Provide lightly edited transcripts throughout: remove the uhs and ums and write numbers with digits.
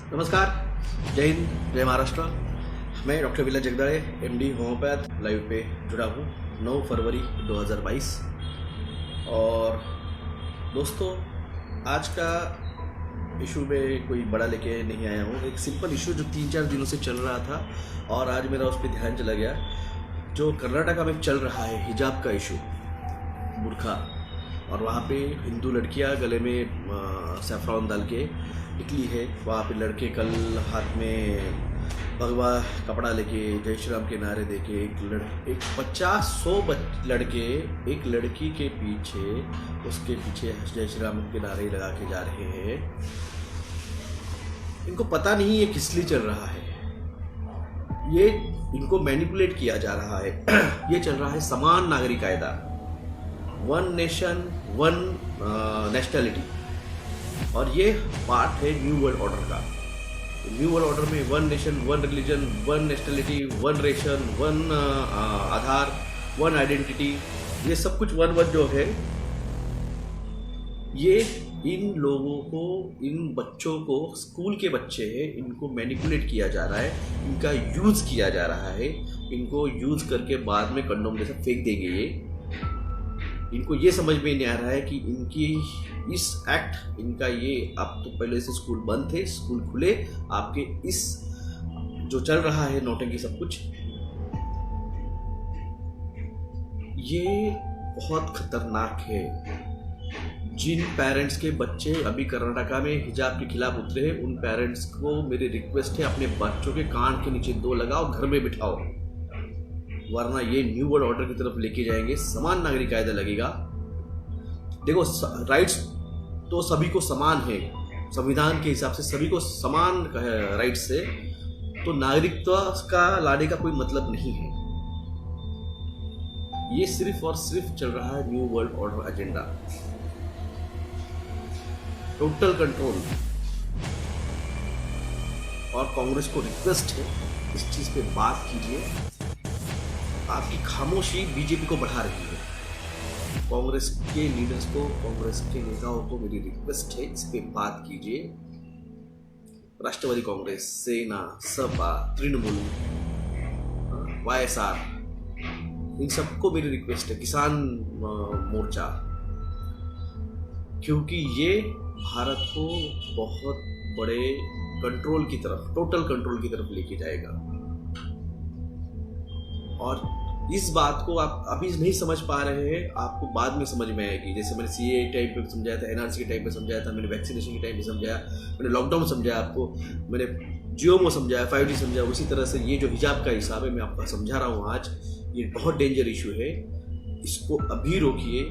नमस्कार, जय हिंद, जय महाराष्ट्र। मैं doctor villa Jagdale, MD homeopath, live पे जुड़ा हूँ 9 फरवरी 2022। और दोस्तों, आज का इशू में कोई बड़ा लेके नहीं आया हूँ। एक सिंपल इशू जो 3-4 दिनों से चल रहा था और आज मेरा उस पर ध्यान चला गया। जो कर्नाटका में चल रहा है हिजाब का इशू, बुर्खा, और वहाँ पे हिंदू लड़कियाँ गले में सैफरॉन डाल के निकली है। वहाँ पे लड़के कल हाथ में भगवा कपड़ा लेके जय श्री राम के नारे देके एक 50-100 लड़के एक लड़की के पीछे, उसके पीछे जय श्री राम के नारे लगा के जा रहे हैं। इनको पता नहीं ये किस लिए चल रहा है, ये इनको मैनिपुलेट किया जा रहा है। ये चल रहा है समान नागरिक कायदा, वन नेशन वन नेशनलिटी, और ये पार्ट है न्यू वर्ल्ड ऑर्डर का। न्यू वर्ल्ड ऑर्डर में one nation one religion one nationality one ration one Aadhaar one identity, ये सब कुछ वन जो है, ये इन लोगों को, इन बच्चों को, स्कूल के बच्चे हैं, इनको मैनिपुलेट किया जा रहा है, इनका यूज किया जा रहा है। इनको यूज करके बाद में कंडोम जैसा फेंक देंगे। ये इनको ये समझ में नहीं आ रहा है कि इनकी इस एक्ट, इनका ये, आप तो पहले से स्कूल बंद थे, स्कूल खुले, आपके इस जो चल रहा है नौटंकी सब कुछ, ये बहुत खतरनाक है। जिन पेरेंट्स के बच्चे अभी कर्नाटका में हिजाब के खिलाफ उतरे हैं, उन पेरेंट्स को मेरी रिक्वेस्ट है, अपने बच्चों के कान के नीचे 2 लगाओ, घर में बिठाओ, वरना ये न्यू वर्ल्ड ऑर्डर की तरफ लेके जाएंगे। समान नागरिक कायदा लगेगा। देखो, राइट्स तो सभी को समान है, संविधान के हिसाब से सभी को समान राइट्स है, तो नागरिकता का लाने का कोई मतलब नहीं है। ये सिर्फ और सिर्फ चल रहा है new world order agenda, total control. और कांग्रेस को रिक्वेस्ट है, इस चीज पे बात कीजिए। आपकी खामोशी बीजेपी को बढ़ा रही है। कांग्रेस के लीडर्स को, कांग्रेस के नेताओं को मेरी रिक्वेस्ट है, इस पे बात कीजिए। राष्ट्रवादी कांग्रेस, सेना, सपा, तृणमूल, वाईएसआर, इन सबको मेरी रिक्वेस्ट है, किसान मोर्चा, क्योंकि ये भारत को बहुत बड़े कंट्रोल की तरफ, टोटल कंट्रोल की तरफ लेके जाएगा। और इस बात को आप अभी नहीं समझ पा रहे हैं, आपको बाद में समझ में आएगी। जैसे मैंने सीए टाइम पे समझाया था, एनआरसी के टाइम पे समझाया था, मैंने वैक्सीनेशन के टाइम पे समझाया, मैंने लॉकडाउन समझाया आपको, मैंने जियोमो समझाया, 5G समझाया। उसी तरह से ये जो हिजाब का हिसाब है, मैं आपको समझा रहा हूँ आज, ये बहुत डेंजर इशू है। इसको अभी रोकिए,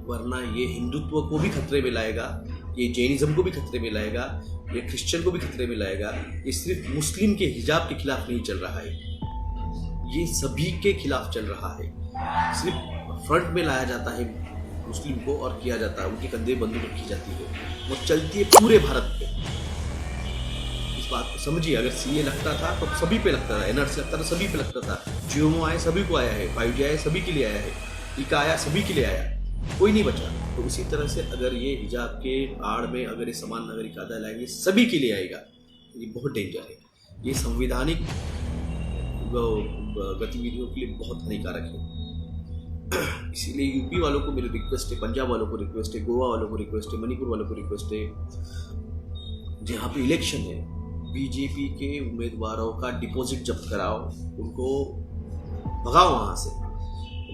वरना ये हिंदुत्व को भी खतरे में लाएगा, ये जैनिज्म को भी खतरे में लाएगा, ये क्रिश्चियन को भी खतरे में लाएगा। ये सिर्फ मुस्लिम के हिजाब के खिलाफ नहीं चल रहा है, ये सभी के खिलाफ चल रहा है। सिर्फ फ्रंट में लाया जाता है मुस्लिम को और किया जाता है, उनके कंधे बंदूक रखी जाती है, वो चलती है पूरे भारत पे। इस बात को समझिए। अगर सीए लगता था तो सभी पे लगता था, एनआरसी लगता था सभी पे लगता था, जियोमो आए सभी को आया है, 5G आया सभी के लिए आया है, टीका आया सभी के लिए आया, कोई नहीं बचा। तो उसी तरह से अगर ये हिजाब के आड़ में अगर ये समान नागरिक कायदा लाएंगे, सभी के लिए आएगा। ये बहुत डेंजर है, ये संवैधानिक गतिविधियों के लिए बहुत हानिकारक है। इसीलिए यूपी वालों को मेरी रिक्वेस्ट है, पंजाब वालों को रिक्वेस्ट है, गोवा वालों को रिक्वेस्ट है, मणिपुर वालों को रिक्वेस्ट है, जहाँ पे इलेक्शन है, बीजेपी के उम्मीदवारों का डिपॉजिट जब्त कराओ, उनको भगाओ वहाँ से,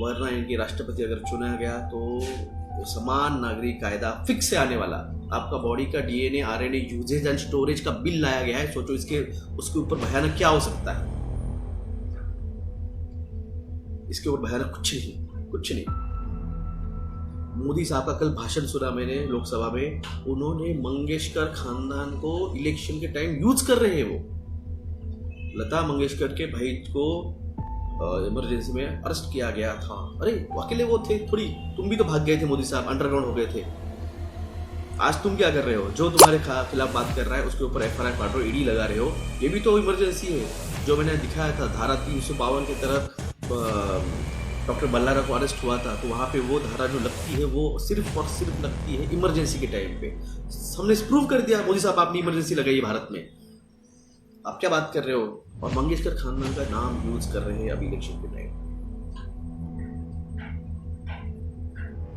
वरना इनके राष्ट्रपति अगर चुना गया तो समान नागरिक कायदा फिक्स से आने वाला। आपका बॉडी का DNA RNA usages and storage का बिल लाया गया है, सोचो उसके ऊपर भयानक क्या हो सकता है। इसके ऊपर भयानक कुछ नहीं। मोदी साहब का कल भाषण सुना मैंने लोकसभा में, उन्होंने मंगेशकर खानदान को इलेक्शन के टाइम यूज कर रहे हैं। वो लता मंगेशकर के भाई को इमरजेंसी में अरेस्ट किया गया था। अरे अकेले वो थे थोड़ी, तुम भी तो भाग गए थे, मोदी साहब अंडरग्राउंड हो गए थे। आज तुम क्या कर रहे हो? जो तुम्हारे खिलाफ बात कर रहा है उसके ऊपर एफआईआर काट रहे हो, ईडी लगा रहे हो। ये भी तो इमरजेंसी है। जो मैंने दिखाया था धारा 352 के तरफ डॉक्टर बल्लारा को अरेस्ट हुआ था, तो वहाँ पे वो धारा जो लगती है वो सिर्फ और सिर्फ लगती है इमरजेंसी के टाइम पे। हमने प्रूव कर दिया, मोदी साहब आपने इमरजेंसी लगाई भारत में, आप क्या बात कर रहे हो? और मंगेशकर खानदान का नाम यूज कर रहे हैं अभी इलेक्शन के टाइम।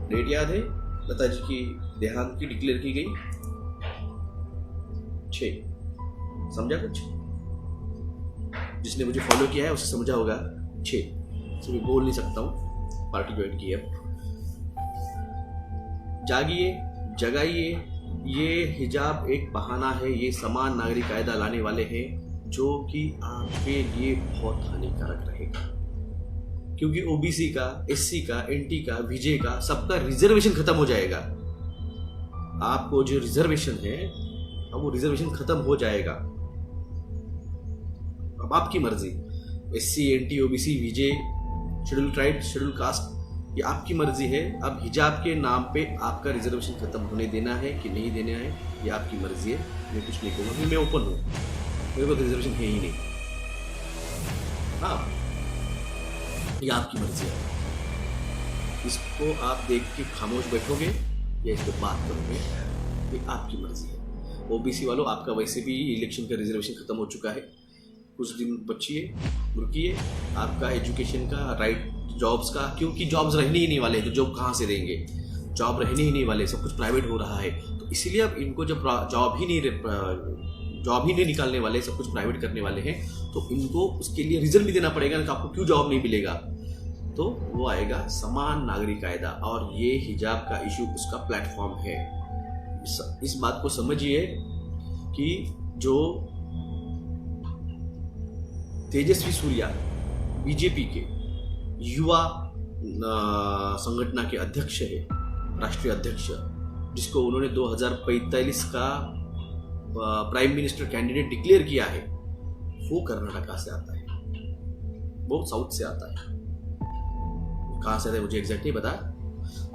डेट याद है? लता जी की देहांत की डिक्लेयर की गई 6, समझा कुछ? जिसने मुझे फॉलो किया है उसे समझा होगा 6, तो मैं बोल नहीं सकता हूँ, पार्टी ज्वाइन की है। जागिए, जगाइए, ये हिजाब एक बहाना है, ये समान नागरिक कायदा लाने वाले हैं जो कि आपके लिए बहुत हानिकारक रहेगा, क्योंकि ओबीसी का, एससी का, एनटी का, विजय का, सबका रिजर्वेशन खत्म हो जाएगा। आपको जो रिजर्वेशन है अब वो रिजर्वेशन खत्म हो जाएगा। अब आपकी मर्जी, एससी, एनटी, ओबीसी, विजय, शेड्यूल ट्राइब, शेड्यूल कास्ट, ये आपकी मर्जी है। अब हिजाब के नाम पे आपका रिजर्वेशन खत्म होने देना है कि नहीं देना है, ये आपकी मर्जी है। मैं कुछ नहीं कहूँगा, मैं ओपन हूँ, मेरे को रिजर्वेशन है ही नहीं। हाँ, ये आपकी मर्जी है। इसको आप देख के खामोश बैठोगे या इस पर बात करोगे, ये आपकी मर्जी है। ओबीसी वालों, आपका वैसे भी इलेक्शन का रिजर्वेशन खत्म हो चुका है, कुछ दिन बचिए, रुकिए। आपका एजुकेशन का राइट, जॉब्स का, क्योंकि जॉब्स रहने ही नहीं वाले, तो जॉब कहाँ से देंगे? जॉब रहने ही नहीं वाले, सब कुछ प्राइवेट हो रहा है। तो इसीलिए अब इनको जब जॉब ही नहीं निकालने वाले, सब कुछ प्राइवेट करने वाले हैं, तो इनको उसके लिए रीजन भी देना पड़ेगा कि आपको क्यों जॉब नहीं मिलेगा। तो वो आएगा समान नागरिक कायदा, और ये हिजाब का इशू उसका प्लेटफॉर्म है। इस बात को समझिए कि जो तेजस्वी सूर्या बीजेपी के युवा संगठन के अध्यक्ष है, राष्ट्रीय अध्यक्ष, जिसको उन्होंने 2045 का प्राइम मिनिस्टर कैंडिडेट डिक्लेयर किया है, वो कर्नाटक से आता है, वो साउथ से आता है। कहाँ से आता है मुझे एग्जैक्ट नहीं पता।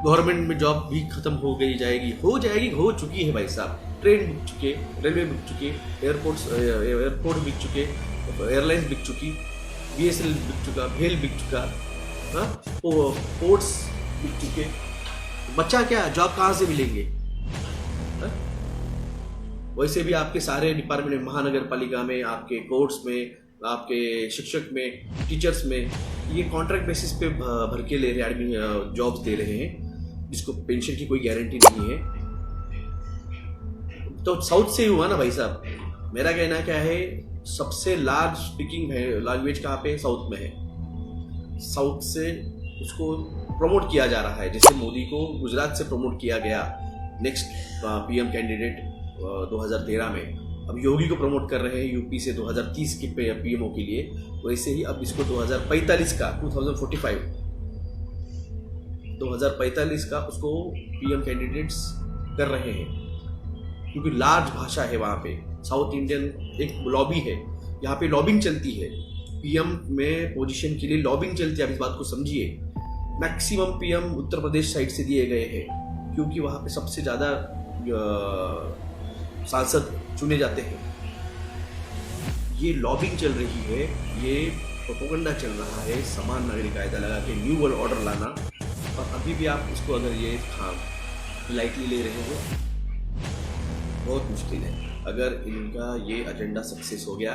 गवर्नमेंट में जॉब भी खत्म हो चुकी है भाई साहब। ट्रेन बिक चुके, रेलवे बिक चुके, एयरपोर्ट बिक चुके, एयरलाइंस बिक चुकी, BSNL बिक चुका, भेल बिक चुका, पोर्ट्स बिक चुके। बच्चा क्या, जॉब कहाँ से मिलेंगे? वैसे भी आपके सारे डिपार्टमेंट में, महानगर पालिका में, आपके कोर्ट्स में, आपके शिक्षक में, टीचर्स में, ये कॉन्ट्रैक्ट बेसिस पे भर के ले रहे हैं, जॉब्स दे रहे हैं, जिसको पेंशन की कोई गारंटी नहीं है। तो साउथ से ही हुआ ना भाई साहब। मेरा कहना क्या है, सबसे लार्ज स्पीकिंग लैंग्वेज कहाँ पे? साउथ में है। साउथ से उसको प्रमोट किया जा रहा है, जैसे मोदी को गुजरात से प्रमोट किया गया नेक्स्ट पीएम कैंडिडेट 2013 में। अब योगी को प्रमोट कर रहे हैं यूपी से 2030 के पीएमओ के लिए, वैसे ही अब इसको 2045 का उसको पीएम कैंडिडेट्स कर रहे हैं, क्योंकि लार्ज भाषा है वहाँ पे। साउथ इंडियन एक लॉबी है, यहाँ पे लॉबिंग चलती है, पीएम में पोजीशन के लिए लॉबिंग चलती है। आप इस बात को समझिए। Maximum PM Uttar Pradesh side से दिए गए हैं, क्योंकि वहाँ पे सबसे ज़्यादा सांसद चुने जाते हैं। ये लॉबिंग चल रही है, ये प्रोपेगेंडा चल रहा है, समान नागरिक कायदा लगा के न्यू वर्ल्ड ऑर्डर लाना। और अभी भी आप इसको अगर ये लाइटली ले रहे हो, बहुत मुश्किल है। अगर इनका ये एजेंडा सक्सेस हो गया,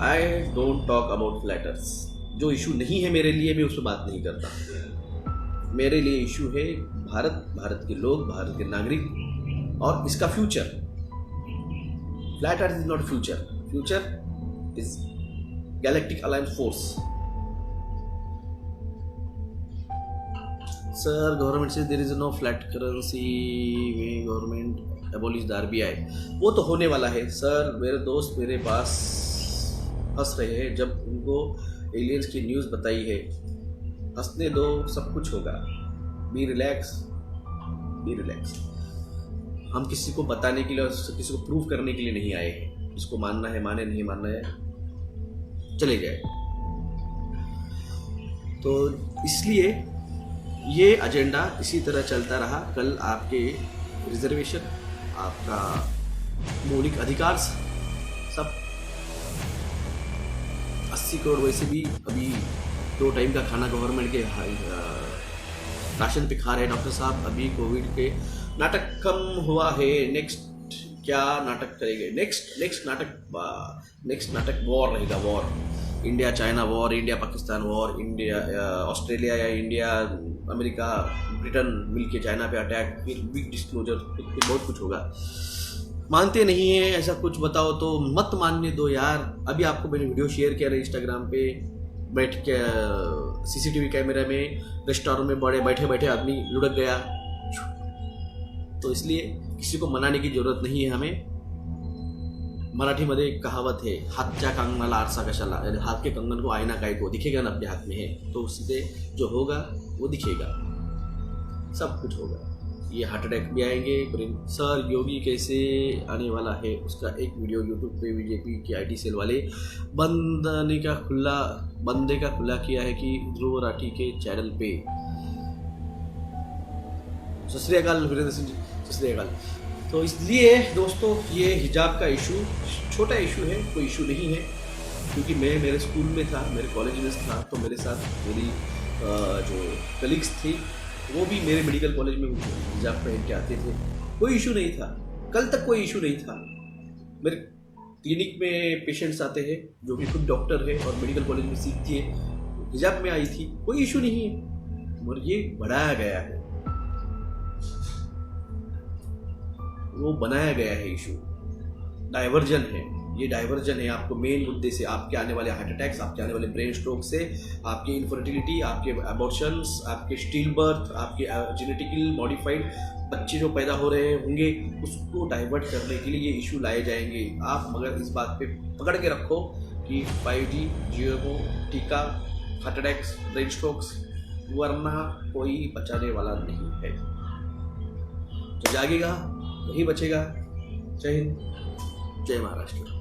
I don't talk about flutters. जो इशू नहीं है मेरे लिए, मैं उस पर बात नहीं करता। मेरे लिए इशू है भारत, भारत के लोग, भारत के नागरिक और इसका future. Flat earth is not future, future is galactic alliance force. Sir, government से there is no flat currency, government abolish the RBI। वो तो होने वाला है सर। मेरे दोस्त मेरे पास हंस रहे हैं जब उनको एलियंस की न्यूज़ बताई है। हंसने दो, सब कुछ होगा। Be relax, be relax. हम किसी को बताने के लिए और किसी को प्रूव करने के लिए नहीं आए हैं। जिसको मानना है माने, नहीं मानना है चले जाए। तो इसलिए ये एजेंडा इसी तरह चलता रहा। कल आपके रिजर्वेशन, आपका मौलिक अधिकार सब 80 करोड़ वैसे भी अभी 2 टाइम का खाना गवर्नमेंट के राशन पे खा रहे हैं डॉक्टर साहब। अभी कोविड के नाटक कम हुआ है, नेक्स्ट क्या नाटक करेंगे? नेक्स्ट नाटक वॉर रहेगा। War, India China war, India Pakistan war, India Australia या इंडिया अमेरिका ब्रिटेन मिलके चाइना पे अटैक, फिर बिग डिस्क्लोजर, फिर बहुत कुछ होगा। मानते नहीं है ऐसा कुछ, बताओ तो मत मानने दो यार। अभी आपको मैंने वीडियो शेयर किया है इंस्टाग्राम पे, बैठ के सीसीटीवी कैमरे में रेस्टोरेंट में बैठे बैठे आदमी लुढ़क गया। तो इसलिए किसी को मनाने की जरूरत नहीं है हमें। मराठीमध्ये एक कहावत है, हातच्या कंगनाला आरसा कशाला, हाथ के कंगन को आईना काय को, दिखेगा ना अपने हाथ में है तो उससे जो होगा वो दिखेगा, सब कुछ होगा। ये हार्ट अटैक भी आएंगे। सर योगी कैसे आने वाला है, उसका एक वीडियो यूट्यूब पे बीजेपी के IT सेल वाले बंदे का खुला किया है कि ध्रुव राठी के चैनल पे। सत श्री अकाल वीरेंद्र सिंह जी, सत श्री अकाल। तो इसलिए दोस्तों ये हिजाब का इशू छोटा इशू है, कोई इशू नहीं है, क्योंकि मैं मेरे स्कूल में था, मेरे कॉलेज में था, तो मेरे साथ मेरी जो कलीग्स थी वो भी मेरे मेडिकल कॉलेज में हिजाब पहन के आते थे, कोई इशू नहीं था। कल तक कोई इशू नहीं था। मेरे क्लिनिक में पेशेंट्स आते हैं जो कि खुद डॉक्टर है और मेडिकल कॉलेज में सीखती है, हिजाब में आई थी, कोई इशू नहीं है। और ये बढ़ाया गया है, वो बनाया गया है इशू, डाइवर्जन है, ये डाइवर्जन है आपको मेन मुद्दे से। आपके आने वाले हार्ट अटैक्स, आपके आने वाले ब्रेन स्ट्रोक से, आपके इनफर्टिलिटी, आपके अबॉर्शंस, आपके स्टिल बर्थ, आपके जेनेटिकली मॉडिफाइड बच्चे जो पैदा हो रहे होंगे, उसको डाइवर्ट करने के लिए ये इशू लाए जाएंगे। आप मगर इस बात पे पकड़ के रखो कि 5G, GMO, टीका, हार्ट अटैक्स, ब्रेन स्ट्रोक्स, वरना कोई बचाने वाला नहीं है। तो जागेगा वही बचेगा। जय हिंद, जय महाराष्ट्र।